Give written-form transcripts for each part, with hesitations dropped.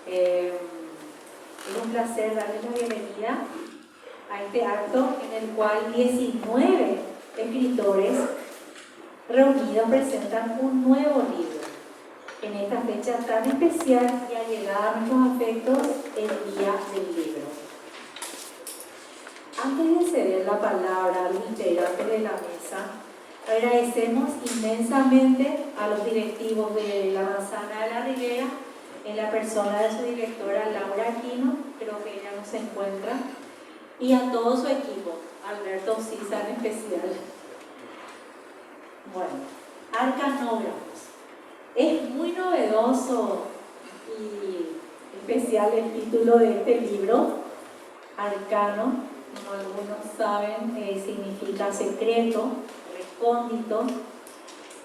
Es un placer darles la bienvenida a este acto en el cual 19 escritores reunidos presentan un nuevo libro. En esta fecha tan especial y allegada a nuestros afectos, el Día del Libro. Antes de ceder la palabra a los integrantes de la mesa, agradecemos inmensamente a los directivos de la Manzana de la Ribera, en la persona de su directora Laura Aquino, creo que ella no se encuentra, y a todo su equipo, Alberto Sisa en especial. Bueno, Arcanógrafos. Es muy novedoso y especial el título de este libro. Arcano, como algunos saben, significa secreto, recóndito,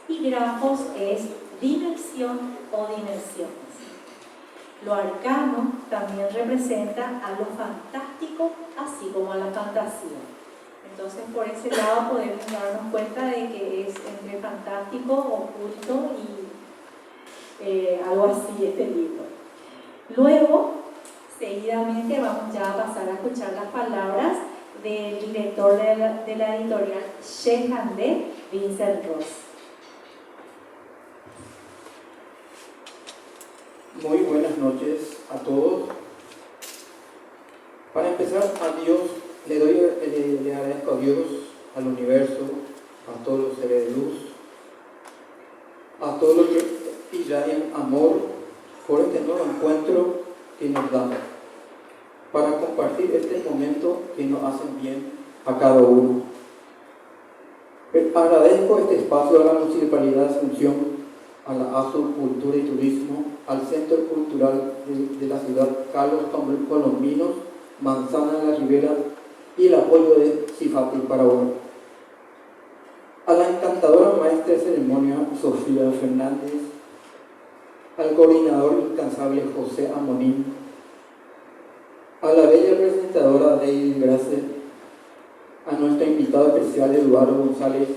y grafos es dimensión o dimensiones. Lo arcano también representa a lo fantástico, así como a la fantasía. Entonces, por ese lado podemos darnos cuenta de que es entre fantástico, oculto y algo así este libro. Luego, seguidamente vamos ya a pasar a escuchar las palabras del director de la editorial Shehandé, Vincent Ross. Muy buenas noches a todos. Para empezar, a Dios le agradezco a Dios, al universo, a todos los seres de luz, a todos los que irradian amor por este nuevo encuentro que nos dan para compartir este momento que nos hacen bien a cada uno. Agradezco este espacio a la Municipalidad de Asunción, a la ASO Cultura y Turismo, al Centro Cultural de la ciudad Carlos Colombinos, Manzana de la Ribera y el apoyo de CIFATI Paraguay. A la encantadora maestra de ceremonia Sofía Fernández, al coordinador incansable José Amonín, a la bella presentadora Deidre Grace, a nuestra invitada especial Eduardo González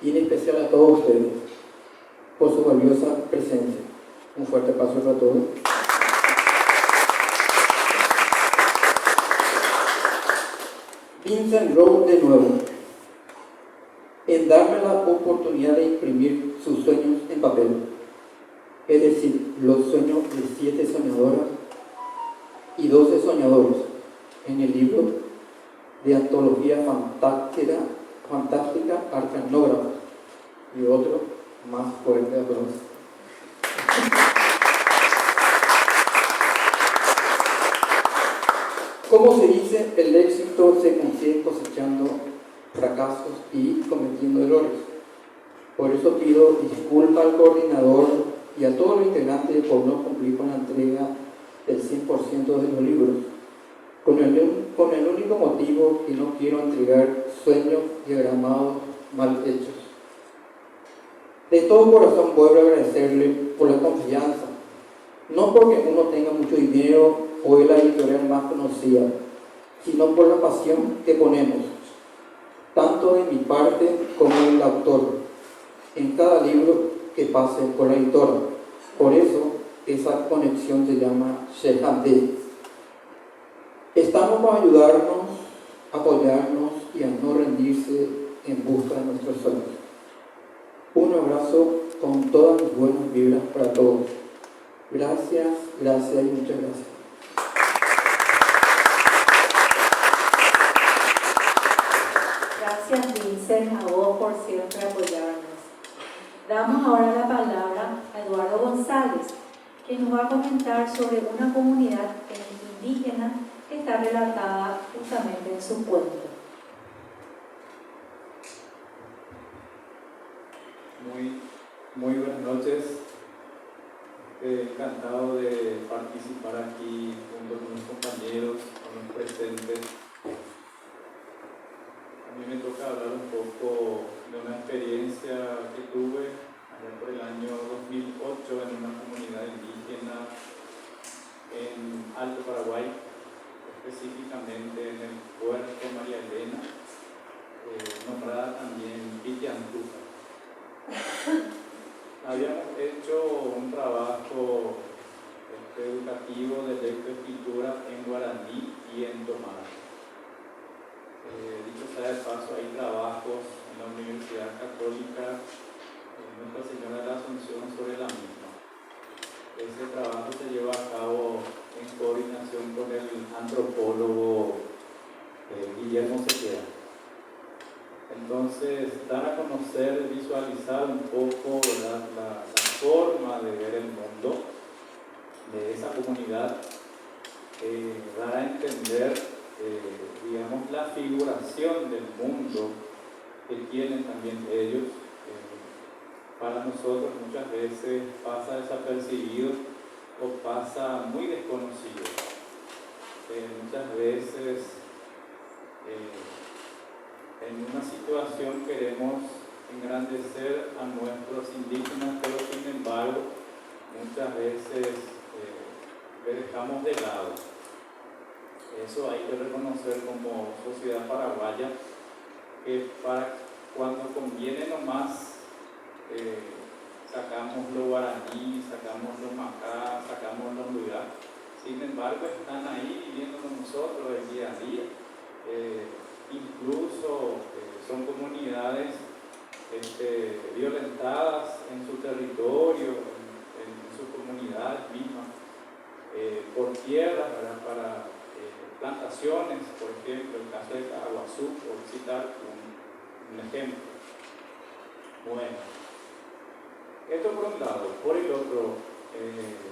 y en especial a todos ustedes por su valiosa presencia. Un fuerte aplauso para todos. Vincent Ross de nuevo, en darme la oportunidad de imprimir sus sueños en papel, es decir, los sueños de 7 soñadoras y 12 soñadores, en el libro de antología fantástica Arcanógrafos, y otro más fuerte aplauso. Como se dice, el éxito se consigue cosechando fracasos y cometiendo errores. Por eso pido disculpas al coordinador y a todos los integrantes por no cumplir con la entrega del 100% de los libros, con el único motivo que no quiero entregar sueños diagramados mal hechos. De todo corazón vuelvo a agradecerle por la confianza, no porque uno tenga mucho dinero o es la editorial más conocida, sino por la pasión que ponemos, tanto de mi parte como del autor, en cada libro que pase por la editora. Por eso, esa conexión se llama Shehandé. Estamos para ayudarnos, apoyarnos y a no rendirse en busca de nuestros sueños. Un abrazo con todas mis buenas vibras para todos. Gracias, gracias y muchas gracias. Gracias, Vincent, a vos por siempre apoyarnos. Damos ahora la palabra a Eduardo González, que nos va a comentar sobre una comunidad indígena que está relatada justamente en su cuento. Muy buenas noches. Encantado de participar aquí junto con mis compañeros, con los presentes. A mí me toca hablar un poco de una experiencia que tuve allá por el año 2008 en una comunidad indígena en Alto Paraguay, específicamente en el puerto María Elena, nombrada también Villantuca. Habíamos hecho un trabajo educativo de lectoescritura en guaraní y en tomara. Dicho sea de paso, hay trabajos en la Universidad Católica Nuestra Señora de la Asunción sobre la misma. Ese trabajo se lleva a cabo en coordinación con el antropólogo Guillermo Sequera. Entonces, dar a conocer, visualizar un poco la forma de ver el mundo de esa comunidad, dar a entender, digamos, la figuración del mundo que tienen también ellos. Para nosotros muchas veces pasa desapercibido o pasa muy desconocido. Muchas veces en una situación queremos engrandecer a nuestros indígenas, pero sin embargo muchas veces le dejamos de lado. Eso hay que reconocer como sociedad paraguaya, que para cuando conviene nomás sacamos lo guaraní, sacamos lo macá, sacamos lo lugar. Sin embargo, están ahí viviendo con nosotros el día a día. Incluso son comunidades violentadas en su territorio, en sus comunidades mismas, por tierras, para plantaciones, por ejemplo, el caso de Caraguazú, por citar un ejemplo. Bueno, esto por un lado. Por el otro,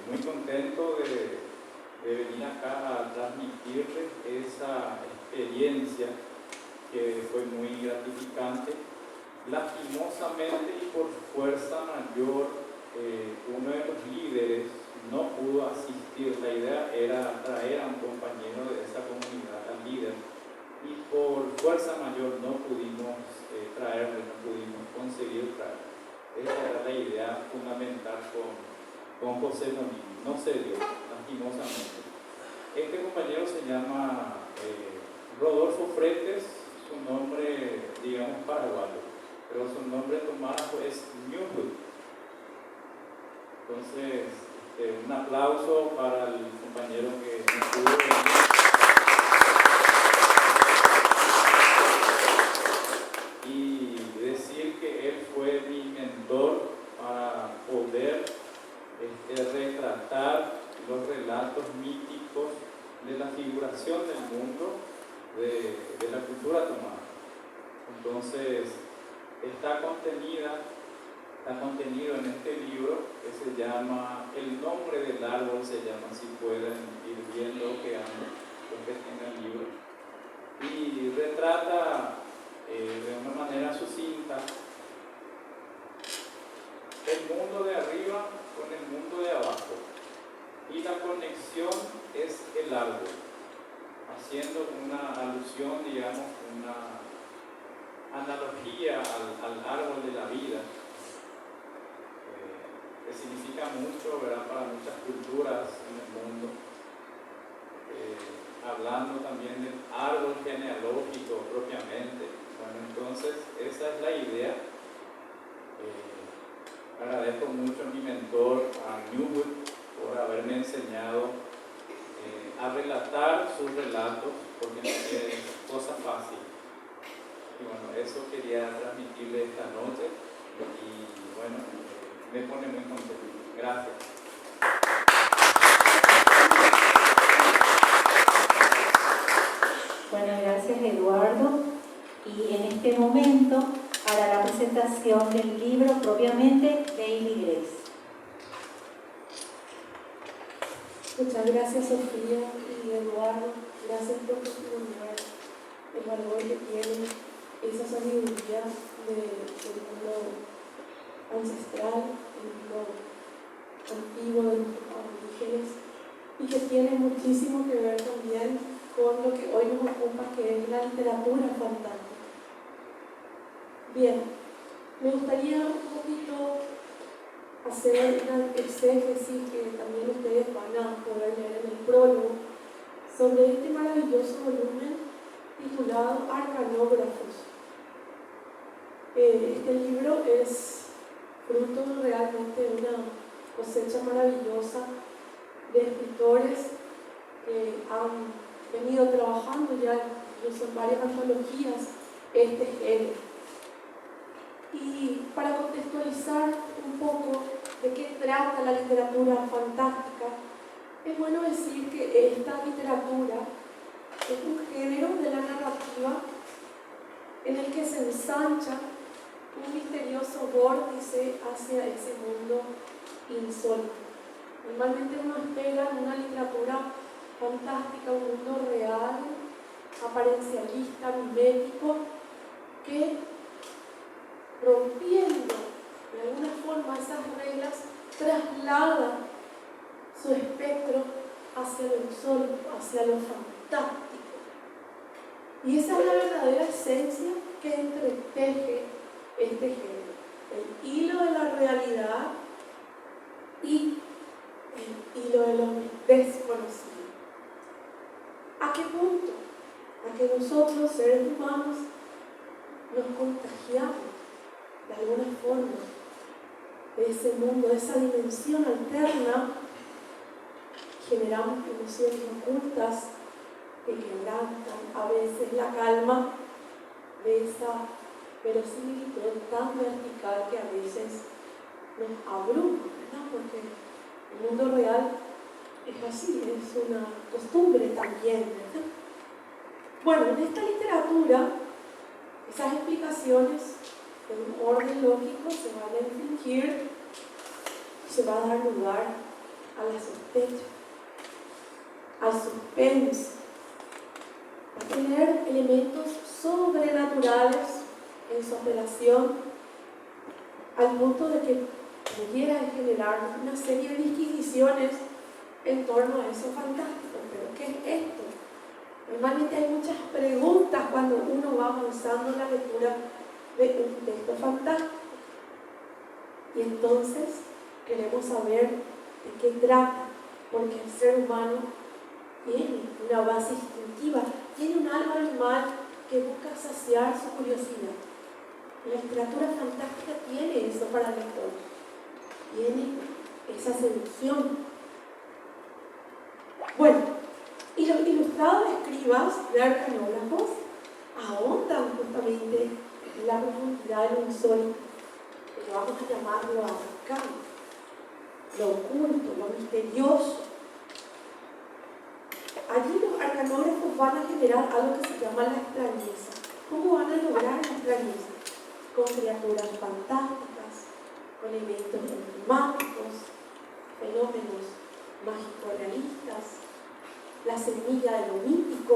muy contento de venir acá a transmitirles esa experiencia que fue muy gratificante. Lastimosamente y por fuerza mayor, uno de los líderes no pudo asistir. La idea era traer a un compañero de esa comunidad, al líder, y por fuerza mayor no pudimos traerlo, no pudimos conseguir traerlo. Esa era la idea fundamental con José Molina. No se dio, lastimosamente. Este compañero se llama Rodolfo Fretes, su nombre, digamos, paraguayo, pero su nombre tomado es Newwood. Entonces, un aplauso para el compañero que no pudo venir. Y decir que él fue mi mentor para poder retratar los relatos míticos de la figuración del mundo de la cultura tomada. Entonces, está contenido en este libro que se llama El nombre del árbol, se llama, si pueden ir viendo que tengan el libro, y retrata de una manera sucinta el mundo de arriba con el mundo de abajo, y la conexión es el árbol, haciendo una alusión, digamos, una analogía al árbol de la vida, que significa mucho, ¿verdad?, para muchas culturas en el mundo. Hablando también del árbol genealógico propiamente. Bueno, entonces esa es la idea. Agradezco mucho a mi mentor, a Newwood, por haberme enseñado a relatar sus relatos, porque no es cosa fácil. Y bueno, eso quería transmitirle esta noche, y bueno, me pone muy contento. Gracias. Bueno, gracias Eduardo. Y en este momento hará la presentación del libro propiamente Daily Grace. Muchas gracias Sofía y Eduardo, gracias por testimoniar el valor que tiene esa sabiduría del mundo ancestral, el mundo antiguo de nuestros aborígenes, y que tiene muchísimo que ver también con lo que hoy nos ocupa, que es la literatura fantástica. Bien, me gustaría un poquito hacer una exégesis que también ustedes van a poder leer en el prólogo sobre este maravilloso volumen titulado Arcanógrafos. Este libro es fruto realmente de una cosecha maravillosa de escritores que han venido trabajando ya incluso en varias antologías este género. Y para contextualizar un poco de qué trata la literatura fantástica, es bueno decir que esta literatura es un género de la narrativa en el que se ensancha un misterioso vórtice hacia ese mundo insólito. Normalmente uno espera en una literatura fantástica un mundo real, aparencialista, mimético, que rompiendo de alguna forma esas reglas traslada su espectro hacia lo insólito, hacia lo fantástico. Y esa es la verdadera esencia que entreteje este género, el hilo de la realidad y el hilo de lo desconocido. ¿A qué punto? A que nosotros, seres humanos, nos contagiamos de alguna forma de ese mundo, de esa dimensión alterna, generamos emociones ocultas que quebrantan a veces la calma de esa verosimilitud tan vertical que a veces nos abruma, ¿verdad? Porque el mundo real es así, es una costumbre también, ¿verdad? Bueno, en esta literatura, esas explicaciones en un orden lógico se van a infringir, se va a dar lugar a la sospecha, al suspenso, a tener elementos sobrenaturales en su apelación, al punto de que pudiera generar una serie de disquisiciones en torno a eso fantástico. ¿Pero qué es esto? Normalmente hay muchas preguntas cuando uno va avanzando en la lectura de un texto fantástico. Y entonces queremos saber de qué trata, porque el ser humano tiene una base instintiva, tiene un alma animal que busca saciar su curiosidad. La literatura fantástica tiene eso para el lector, tiene esa seducción. Bueno, y los ilustrados escribas de arcanógrafos ahondan justamente en la profundidad de lo insólito, que vamos a llamarlo arcano, lo oculto, lo misterioso. Allí los arcanógrafos van a generar algo que se llama la extrañeza. ¿Cómo van a lograr la extrañeza? Con criaturas fantásticas, con eventos enigmáticos, fenómenos mágico-realistas, la semilla de lo mítico.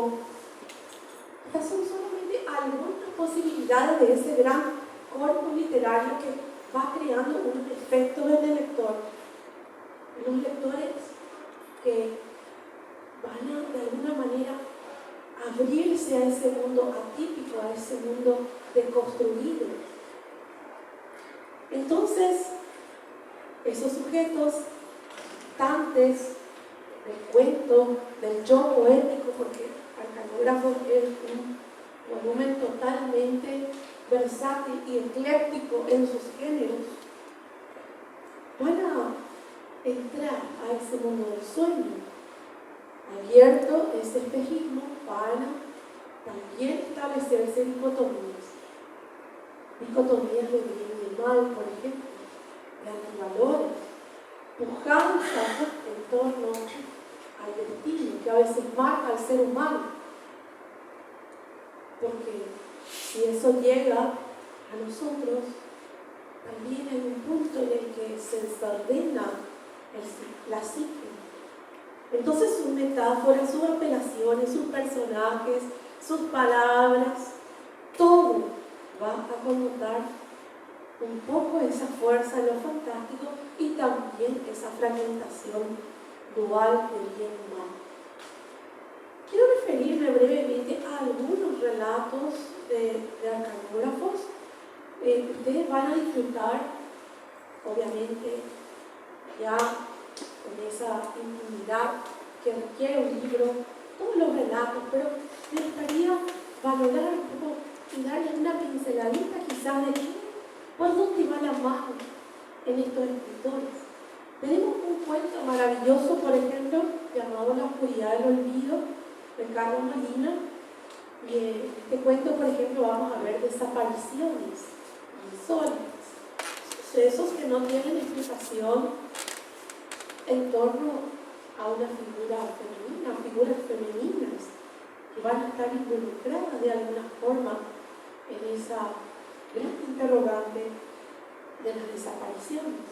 Estas son solamente algunas posibilidades de ese gran corpus literario que va creando un efecto en el lector. Los lectores que van a, de alguna manera, abrirse a ese mundo atípico, a ese mundo deconstruido. Entonces, esos sujetos habitantes del cuento, del yo poético, porque Arcanógrafo es un volumen totalmente versátil y ecléctico en sus géneros, van a entrar a ese mundo del sueño. Abierto ese espejismo, van a también establecerse dicotomías de bien y de mal, por ejemplo, de antivalores, pujanzas en torno al destino que a veces marca al ser humano, porque si eso llega a nosotros, también hay un punto en el que se desordena la psique. Entonces sus metáforas, sus apelaciones, sus personajes, sus palabras, todo va a connotar un poco esa fuerza de lo fantástico y también esa fragmentación dual del bien y mal. Quiero referirme brevemente a algunos relatos de arcanógrafos. Ustedes van a disfrutar, obviamente, ya con esa intimidad que requiere un libro, todos los relatos, pero me gustaría valorar un poco y darles una pinceladita quizás de por dónde va la mano en estos escritores. Tenemos un cuento maravilloso, por ejemplo, llamado La oscuridad del olvido, de Carlos Molina. Y en este cuento, por ejemplo, vamos a ver desapariciones insólitas, sucesos que no tienen explicación en torno a una figura femenina, figuras femeninas que van a estar involucradas de alguna forma en esa gran interrogante de las desapariciones.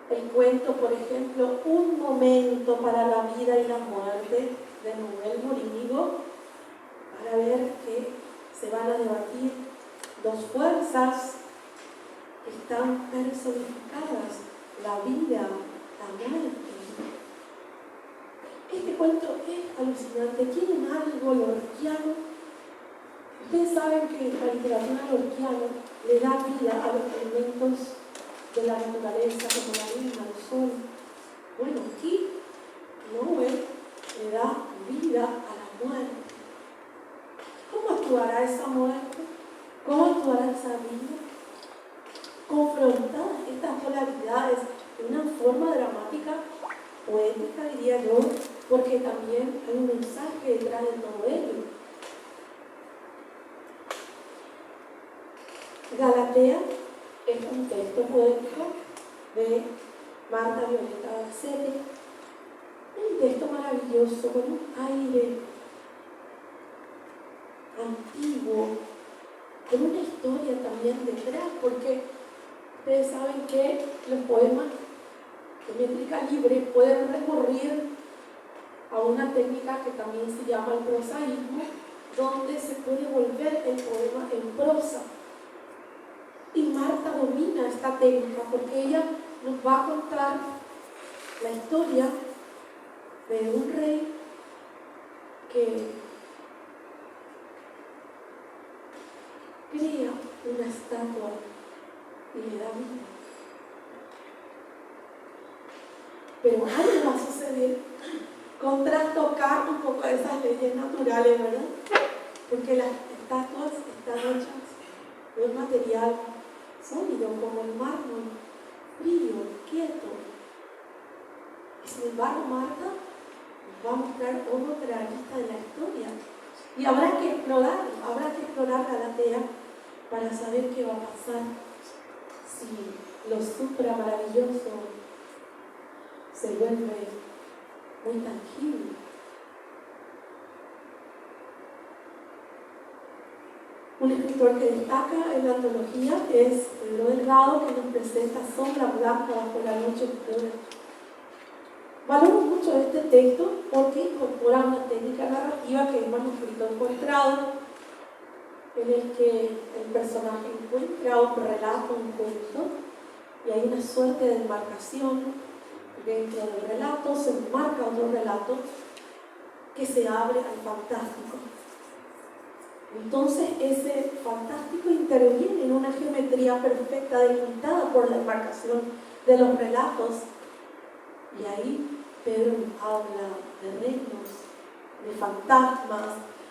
El cuento, por ejemplo, Un momento para la vida y la muerte, de Manuel Morínigo, para ver que se van a debatir dos fuerzas que están personificadas, la vida, la muerte. Este cuento es alucinante, tiene algo lorquiano. Ustedes saben que la literatura lorquiana le da vida a los elementos de la naturaleza, como la luna, el sol. Bueno, aquí Noé le da vida a la muerte. ¿Cómo actuará esa muerte? ¿Cómo actuará esa vida? Confrontadas estas polaridades de una forma dramática, poética, diría yo, porque también hay un mensaje detrás de todo ello. Galatea es un texto poético de Marta Violeta Garcetti, un texto maravilloso con un aire antiguo, con una historia también detrás, porque ustedes saben que los poemas de métrica libre pueden recurrir a una técnica que también se llama el prosaísmo, donde se puede volver el poema en prosa. Y Marta domina esta técnica porque ella nos va a contar la historia de un rey que crea una estatua y le da vida. Pero algo va a suceder con trastocar un poco esas leyes naturales, ¿verdad? Porque las estatuas están hechas de un material sólido como el mármol, frío, quieto. Y sin embargo, Marta nos va a mostrar otra arista de la historia. Y habrá que explorar Galatea para saber qué va a pasar si lo supra maravilloso se vuelve muy tangible. Un escritor que destaca en la antología es Pedro Delgado, que nos presenta Sombra Blanca bajo la noche oscura. Valoro mucho este texto porque incorpora una técnica narrativa que es manuscrito encontrado, en el que el personaje encuentra un relato, un cuento, y hay una suerte de enmarcación. Dentro del relato se enmarca otro relato que se abre al fantástico. Entonces ese fantástico interviene en una geometría perfecta delimitada por la enmarcación de los relatos. Y ahí Pedro nos habla de reinos, de fantasmas,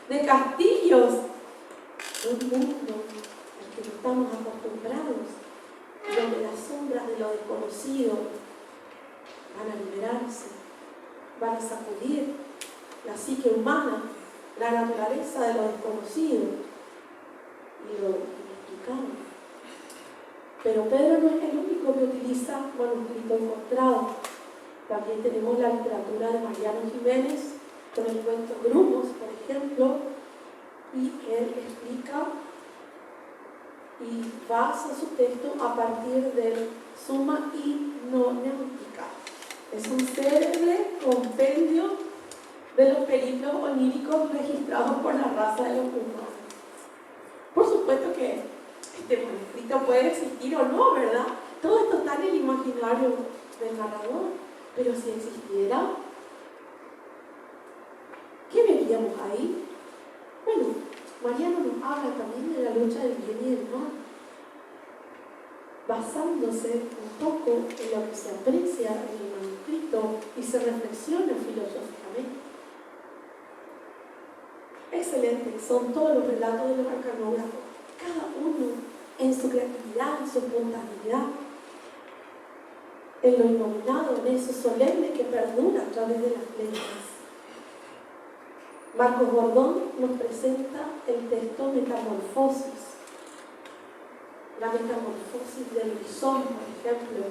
de castillos, de un mundo al que no estamos acostumbrados, donde las sombras de lo desconocido van a liberarse, van a sacudir la psique humana, la naturaleza de lo desconocido y lo inexplicable. Pero Pedro no es el único que utiliza manuscrito encontrado. También tenemos la literatura de Mariano Jiménez, con el cuento Grumos, por ejemplo, y él explica y basa su texto a partir del Summa Hipnoneutica. Es un célebre compendio de los periplos oníricos registrados por la raza de los humanos. Por supuesto que este manuscrito puede existir o no, ¿verdad? Todo esto está en el imaginario del narrador, pero si existiera, ¿qué veríamos ahí? Bueno, Mariano nos habla también de la lucha del bien y del mal, basándose un poco en lo que se aprecia en el manuscrito y se reflexiona filosóficamente. Excelente, son todos los relatos de los arcanógrafos, cada uno en su creatividad, en su espontaneidad. en lo inominado, en eso solemne que perdura a través de las letras. Marcos Bordón nos presenta el texto Metamorfosis. La metamorfosis del rizoma, por ejemplo,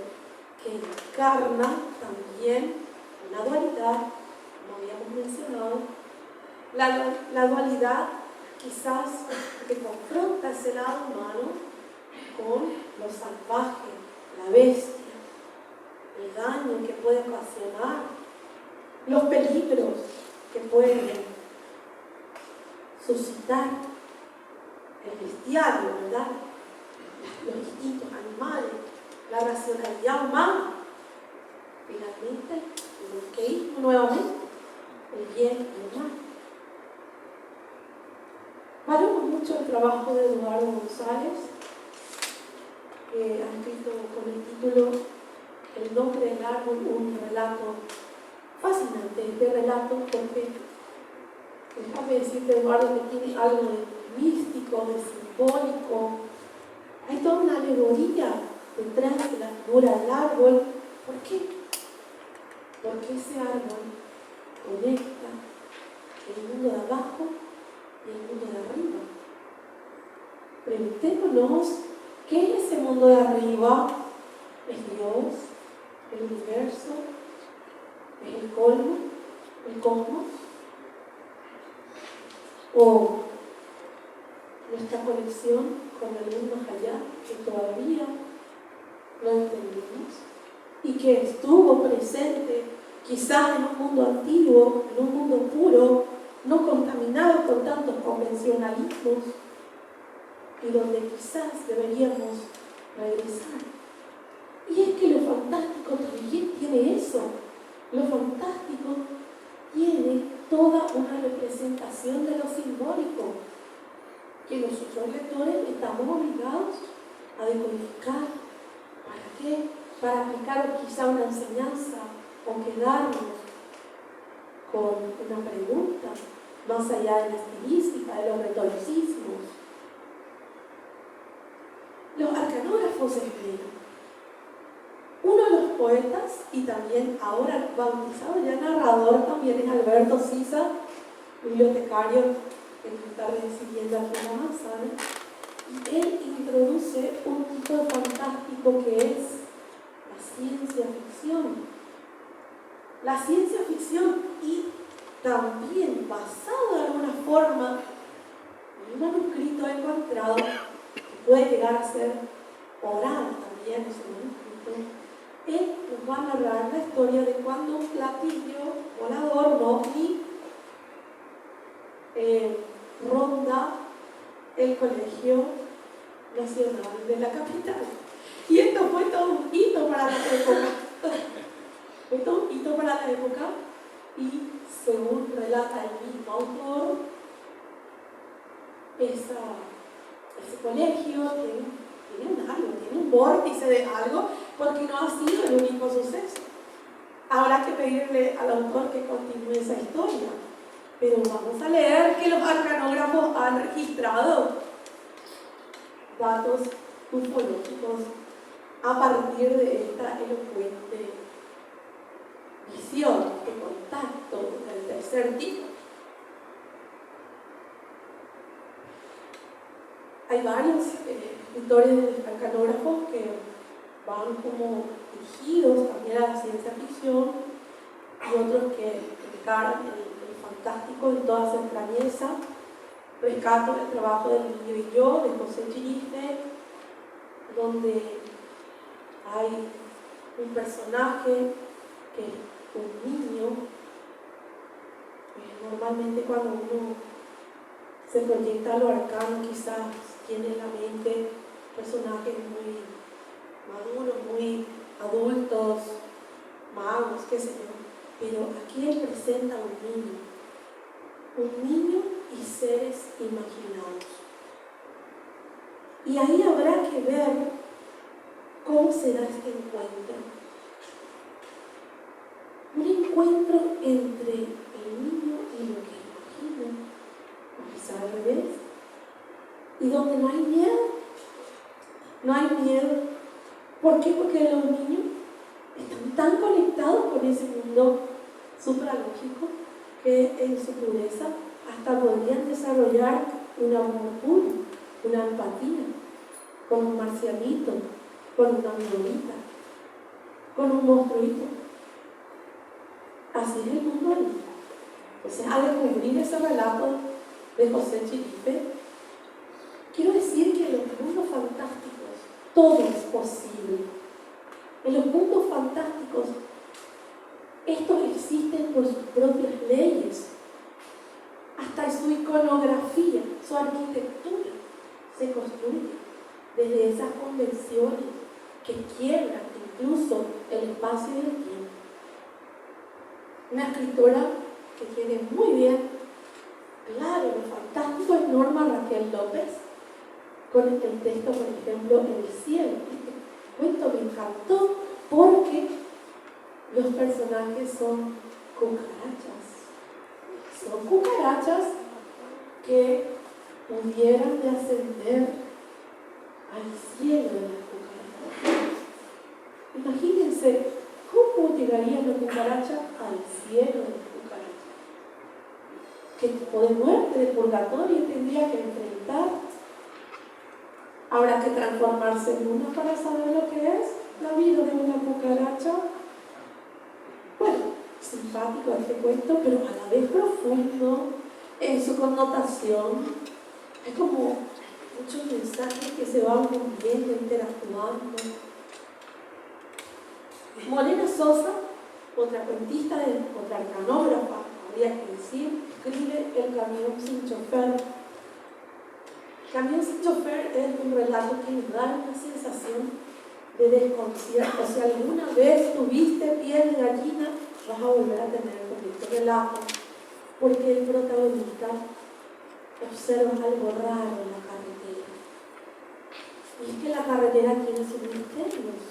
que encarna también una dualidad, como habíamos mencionado, la dualidad quizás que confronta ese lado humano con lo salvaje, la bestia, el daño que puede ocasionar, los peligros que pueden suscitar el bestiario, ¿verdad? Los instintos animales, la racionalidad humana. Finalmente, el maniqueísmo nuevamente, el bien y el mal. Valoro mucho el trabajo de Eduardo González, que ha escrito con el título El nombre del árbol, un relato fascinante. Este relato, porque déjame decirte, Eduardo, que tiene algo de místico, de simbólico. Hay toda una alegoría detrás de la figura del árbol. ¿Por qué? Porque ese árbol conecta el mundo de abajo y el mundo de arriba. Preguntémonos, ¿qué es ese mundo de arriba? ¿Es Dios? ¿El universo? ¿Es el colmo? ¿El cosmos? ¿O nuestra conexión con el mundo más allá, que todavía no entendemos y que estuvo presente quizás en un mundo antiguo, en un mundo puro, no contaminado con tantos convencionalismos, y donde quizás deberíamos regresar? Y es que lo fantástico también tiene eso. Lo fantástico tiene toda una representación de lo simbólico, que nosotros lectores estamos obligados a decodificar. ¿Para qué? Para aplicar quizá una enseñanza o quedarnos con una pregunta más allá de la estilística, de los retoricismos. Los arcanógrafos esperan. Uno de los poetas, y también ahora bautizado ya narrador, también es Alberto Sisa, bibliotecario que está recibiendo aquí en la manzana, y él introduce un tipo fantástico que es la ciencia ficción. La ciencia ficción, y también basado de alguna forma en un manuscrito encontrado, que puede llegar a ser oral también ese manuscrito. Él nos va a narrar la historia de cuando un platillo volador, un ovni, ronda el Colegio Nacional de la capital. Y esto fue todo un hito para la época. Fue todo un hito para la época, y según relata el mismo autor, ese colegio tiene un vórtice de algo, porque no ha sido el único suceso. Habrá que pedirle al autor que continúe esa historia, pero vamos a leer que los arcanógrafos han registrado datos ufológicos a partir de esta elocuente visión, de contacto del tercer tipo. Hay varios escritores arcanógrafos que van como dirigidos también a la ciencia ficción, y otros que encaran el fantástico en toda su extrañeza. Rescato el trabajo del Niño y yo, de José Chirife, donde hay un personaje que es un niño. Normalmente cuando uno se proyecta a lo arcano, quizás tiene en la mente personajes muy maduros, muy adultos, magos, qué sé yo. Pero aquí él presenta un niño y seres imaginados. Y ahí habrá que ver cómo será este encuentro. Un encuentro entre el niño y lo que imagina, o quizá al revés, y donde no hay miedo. No hay miedo. ¿Por qué? Porque los niños tan conectados con ese mundo supralógico que en su pureza hasta podrían desarrollar un amor puro, una empatía con un marcianito, con una androidita, con un monstruito. Así es el mundo hoy. Entonces, al descubrir ese relato de José Chiripe, quiero decir que en los mundos fantásticos todo es posible. En los mundos fantásticos, estos existen por sus propias leyes. Hasta su iconografía, su arquitectura se construye desde esas convenciones que quiebran incluso el espacio y el tiempo. Una escritora que tiene muy bien claro lo fantástico es Norma Raquel López, con el texto, por ejemplo, En el cielo. Este cuento me encantó porque los personajes son cucarachas. Son cucarachas que pudieran de ascender al cielo de las cucarachas. Imagínense cómo llegaría la cucaracha al cielo de las cucarachas. ¿Qué tipo de muerte, de purgatorio tendría que enfrentar? Habrá que transformarse en una para saber lo que es la vida de una cucaracha. Bueno, simpático este cuento, pero a la vez profundo en su connotación. Hay como muchos mensajes que se van moviendo, interactuando. Morena Sosa, otra cuentista, otra arcanógrafa, habría que decir, escribe El camión sin chofer. Camión sin chofer es un relato que nos da una sensación de desconcierto. Si alguna vez tuviste piel de gallina, vas a volver a tener con este relato, porque el protagonista observa algo raro en la carretera. Y es que la carretera tiene sus misterios,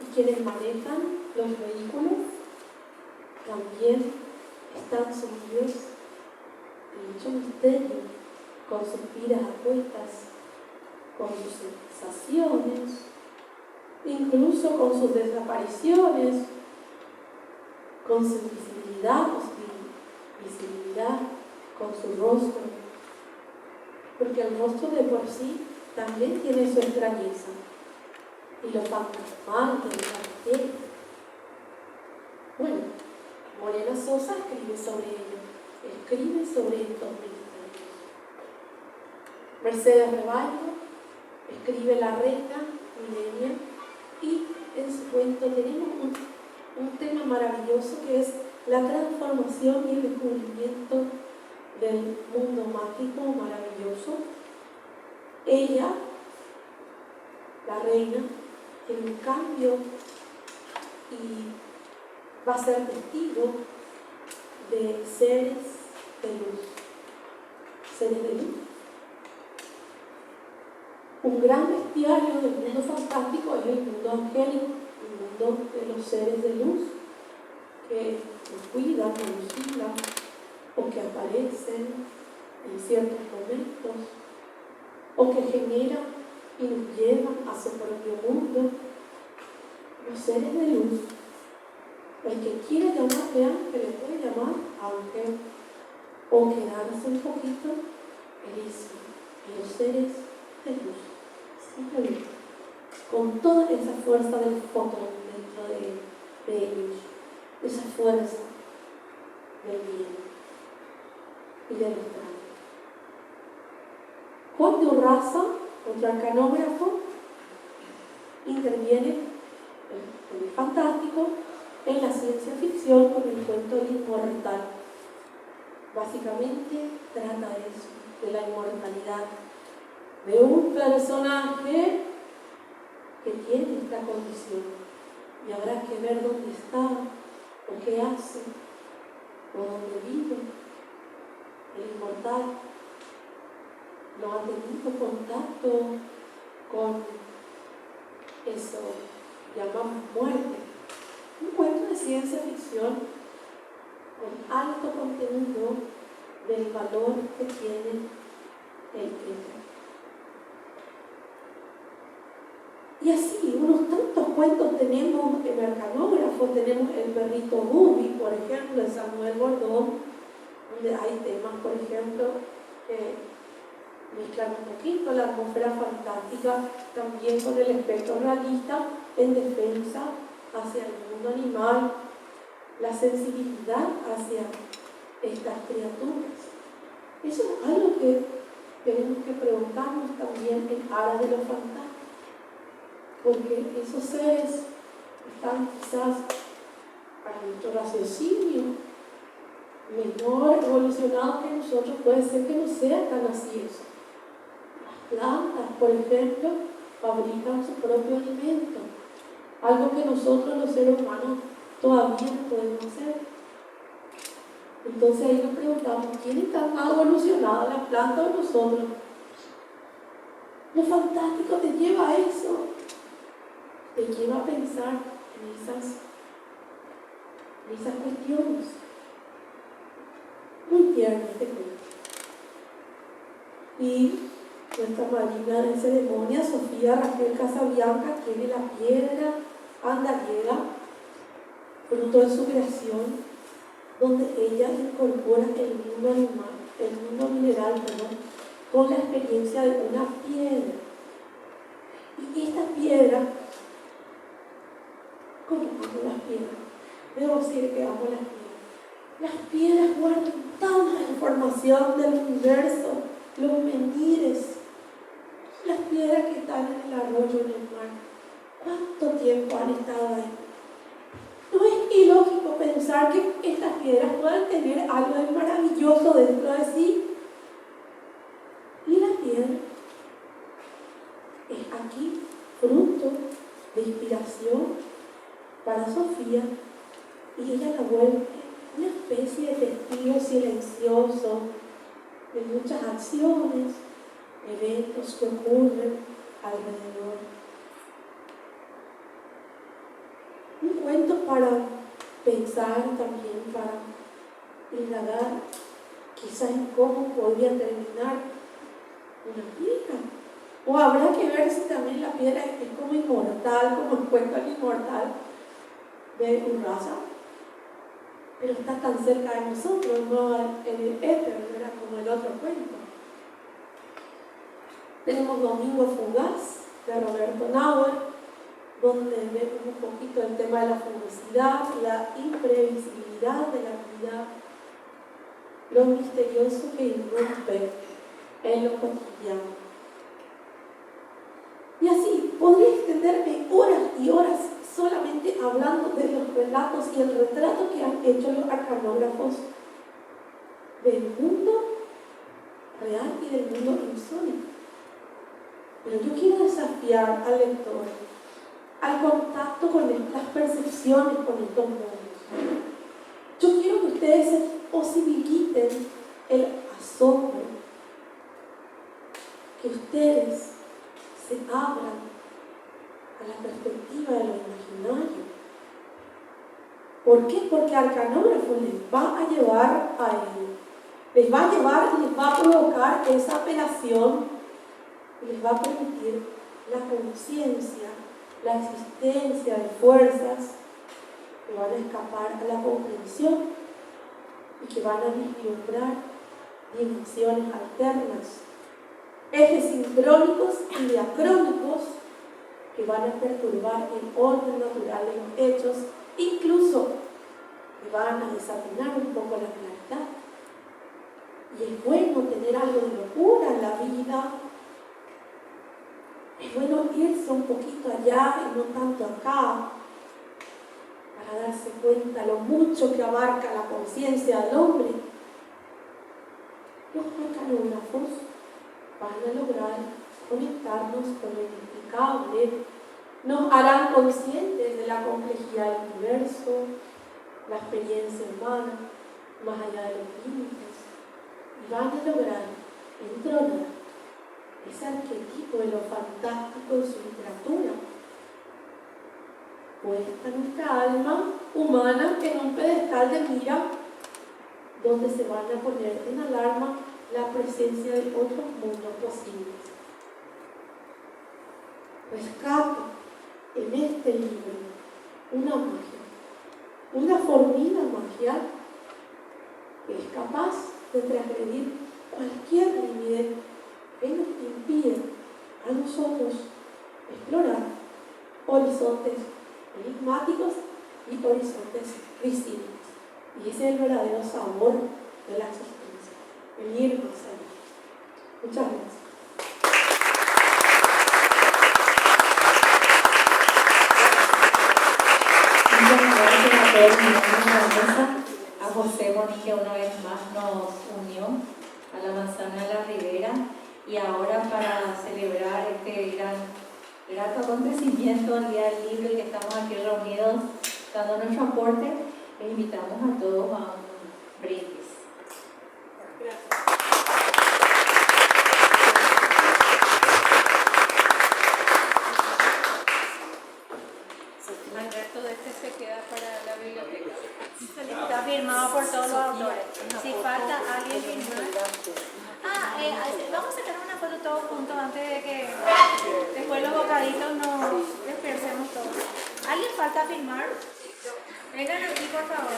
y quienes manejan los vehículos también están sumidos en mucho misterio, con sus vidas apuestas, con sus sensaciones, incluso con sus desapariciones, con su visibilidad o su visibilidad, con su rostro, porque el rostro de por sí también tiene su extrañeza y lo fantasmal de la carretera. Bueno, Morena Sosa escribe sobre ello, escribe sobre estos misterios. Mercedes Rebaño escribe La Reina Milenia, y en su cuento tenemos un tema maravilloso que es la transformación y el descubrimiento del mundo mágico maravilloso. Ella, la reina, tiene un cambio y va a ser testigo de seres de luz. Seres de luz. Un gran bestiario del mundo fantástico es el mundo angélico, el mundo de los seres de luz que nos cuidan, nos vigilan o que aparecen en ciertos momentos o que generan y nos llevan a su propio mundo. Los seres de luz, el que quiere llamar de ángel le puede llamar ángel o quedarse un poquito en los seres de luz. Simplemente, con toda esa fuerza del fotón dentro de ellos, esa fuerza del bien y del extraño. Juan de Urraza, otro arcanógrafo, interviene en el fantástico, en la ciencia ficción con el cuento El Inmortal. Básicamente trata de eso, de la inmortalidad de un personaje que tiene esta condición, y habrá que ver dónde está, o qué hace, o dónde vive. El inmortal no ha tenido contacto con eso llamamos muerte. Un cuento de ciencia ficción con alto contenido del valor que tiene el tiempo. Y Y así, unos tantos cuentos tenemos en Arcanógrafo. Tenemos el perrito Bubi, por ejemplo, de Samuel Bordón, donde hay temas, por ejemplo, que mezclan un poquito la atmósfera fantástica también con el espectro realista en defensa hacia el mundo animal, la sensibilidad hacia estas criaturas. Eso es algo que tenemos que preguntarnos también en aras de lo fantástico, porque esos seres están quizás a nuestro raciocinio menor evolucionado que nosotros, puede ser que no sea tan así eso. Las plantas, por ejemplo, fabrican su propio alimento, algo que nosotros los seres humanos todavía no podemos hacer. Entonces ahí nos preguntamos, ¿quién está más evolucionado, la planta o nosotros? Lo fantástico te lleva a eso, te lleva a pensar en esas cuestiones. Muy tierno este cuento. Y nuestra madrina de ceremonia, Sofía Raquel Casabianca, tiene la piedra andariega, fruto de su creación, donde ella incorpora el mundo animal, el mundo mineral, con la experiencia de una piedra. Y esta piedra, ¿cómo amo las piedras? Debo decir que amo las piedras. Las piedras guardan tanta información del universo, los menires, las piedras que están en el arroyo, en el mar. ¿Cuánto tiempo han estado ahí? No es ilógico pensar que estas piedras puedan tener algo de maravilloso dentro de sí. Y la piedra es aquí fruto de inspiración para Sofía, y ella la vuelve una especie de testigo silencioso de muchas acciones, eventos que ocurren alrededor. Un cuento para pensar también, para indagar quizás en cómo podría terminar una piedra. O habrá que ver si también la piedra es como inmortal, como el cuento del inmortal de Urraza, pero está tan cerca de nosotros, no en el éter, era como el otro cuento. Tenemos Domingo Fugaz de Roberto Nauer, donde vemos un poquito el tema de la fugacidad, la imprevisibilidad de la vida, lo misterioso que irrumpe en lo cotidiano. Y así, podría extenderme horas y horas solamente hablando de los relatos y el retrato que han hecho los arcanógrafos del mundo real y del mundo insólito. Pero yo quiero desafiar al lector al contacto con las percepciones con estos mundos. Yo quiero que ustedes se posibiliten el asombro, que ustedes se abran a la perspectiva de lo imaginario. ¿Por qué? Porque Arcanógrafo les va a llevar a él, les va a llevar y les va a provocar esa apelación y les va a permitir la conciencia, la existencia de fuerzas que van a escapar a la comprensión y que van a vislumbrar dimensiones alternas, ejes sincrónicos y diacrónicos que van a perturbar el orden natural de los hechos, incluso que van a desatinar un poco la claridad. Y es bueno tener algo de locura en la vida, es bueno irse un poquito allá y no tanto acá, para darse cuenta lo mucho que abarca la conciencia del hombre. Los arcanógrafos van a lograr conectarnos con lo inexplicable, nos harán conscientes de la complejidad del universo, la experiencia humana, más allá de los límites, y van a lograr entronar ese arquetipo de lo fantástico en su literatura, puesta nuestra alma humana en un pedestal de mira, donde se van a poner en alarma la presencia de otros mundos posibles. Rescato en este libro una magia, una formida magia que es capaz de transgredir cualquier límite que nos impide a nosotros explorar horizontes enigmáticos y horizontes distintos. Y ese es el verdadero sabor de la existencia, el ir más allá. Muchas gracias. Muchas gracias a todos los miembros de la mesa, a José Boni, que una vez más nos unió a la manzana de la ribera, y ahora para celebrar este grato acontecimiento del Día del Libro y que estamos aquí reunidos dando nuestro aporte, les invitamos a todos a un brindis. Alberto, de este se queda para la biblioteca. Está firmado por todos los autores. Si falta alguien firmar. Vamos a sacar una foto todos juntos antes de que después los bocaditos nos dispersemos todos. ¿Alguien falta firmar? Vengan aquí, por favor.